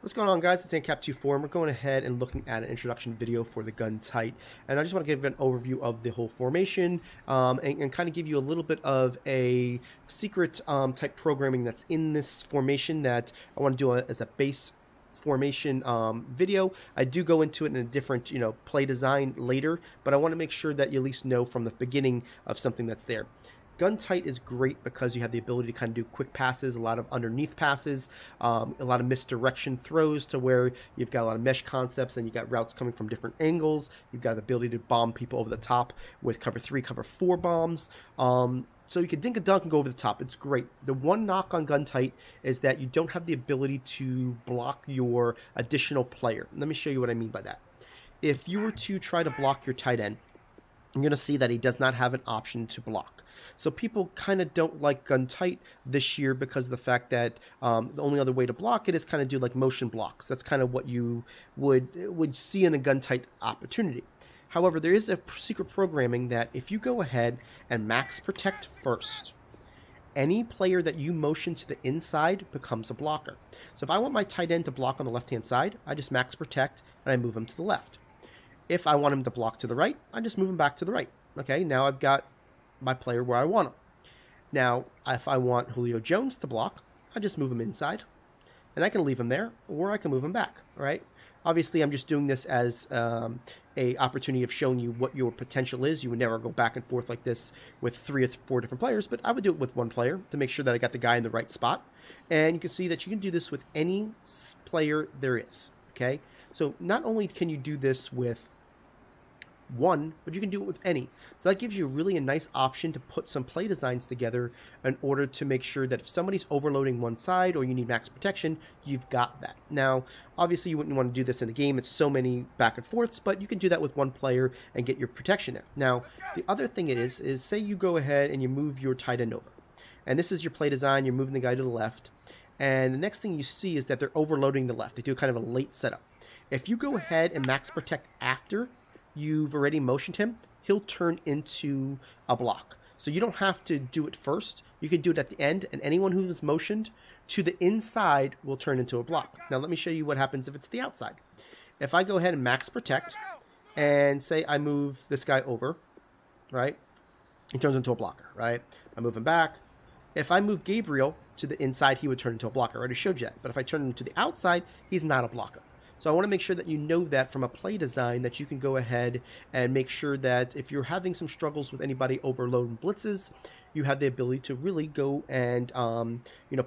What's going on, guys? It's AncCap24, and we're going ahead and looking at an introduction video for the gun tight. And I just want to give an overview of the whole formation and kind of give you a little bit of a secret type programming that's in this formation that I want to do as a base formation video. I do go into it in a different, play design later, but I want to make sure that you at least know from the beginning of something that's there. Gun tight is great because you have the ability to kind of do quick passes, a lot of underneath passes, a lot of misdirection throws to where you've got a lot of mesh concepts and you've got routes coming from different angles. You've got the ability to bomb people over the top with cover 3, cover 4 bombs. So you can dink a dunk and go over the top. It's great. The one knock on gun tight is that you don't have the ability to block your additional player. Let me show you what I mean by that. If you were to try to block your tight end, you're going to see that he does not have an option to block. So people kind of don't like gun tight this year because of the fact that the only other way to block it is kind of do like motion blocks. That's kind of what you would see in a gun tight opportunity. However, there is a secret programming that if you go ahead and max protect first, any player that you motion to the inside becomes a blocker. So if I want my tight end to block on the left-hand side, I just max protect and I move him to the left. If I want him to block to the right, I just move him back to the right. Okay, now I've got my player where I want him. Now, if I want Julio Jones to block, I just move him inside. And I can leave him there, or I can move him back, all right? Obviously, I'm just doing this as a opportunity of showing you what your potential is. You would never go back and forth like this with 3 or 4 different players, but I would do it with one player to make sure that I got the guy in the right spot. And you can see that you can do this with any player there is, okay? So not only can you do this with one, but you can do it with any. So that gives you really a nice option to put some play designs together in order to make sure that if somebody's overloading one side or you need max protection, you've got that. Now, obviously you wouldn't want to do this in a game. It's so many back and forths, but you can do that with one player and get your protection there. Now, the other thing is say you go ahead and you move your tight end over. And this is your play design. You're moving the guy to the left. And the next thing you see is that they're overloading the left. They do kind of a late setup. If you go ahead and max protect after you've already motioned him, he'll turn into a block. So you don't have to do it first. You can do it at the end, and anyone who's motioned to the inside will turn into a block. Now let me show you what happens if it's the outside. If I go ahead and max protect and say I move this guy over, right? He turns into a blocker, right? I move him back. If I move Gabriel to the inside, he would turn into a blocker. I already showed you that. But if I turn him to the outside, he's not a blocker. So I want to make sure that you know that from a play design that you can go ahead and make sure that if you're having some struggles with anybody overloading blitzes, you have the ability to really go and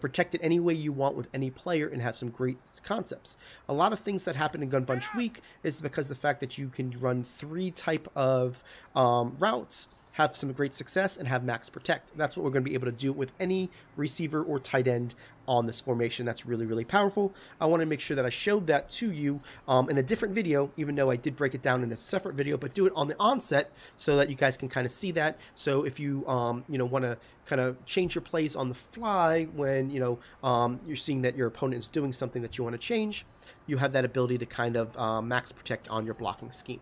protect it any way you want with any player and have some great concepts. A lot of things that happen in Gun Bunch Week is because of the fact that you can run 3 type of routes, have some great success, and have max protect. That's what we're going to be able to do with any receiver or tight end on this formation. That's really, really powerful. I want to make sure that I showed that to you in a different video, even though I did break it down in a separate video, but do it on the onset so that you guys can kind of see that. So if you, want to kind of change your plays on the fly when, you're seeing that your opponent is doing something that you want to change, you have that ability to kind of max protect on your blocking scheme.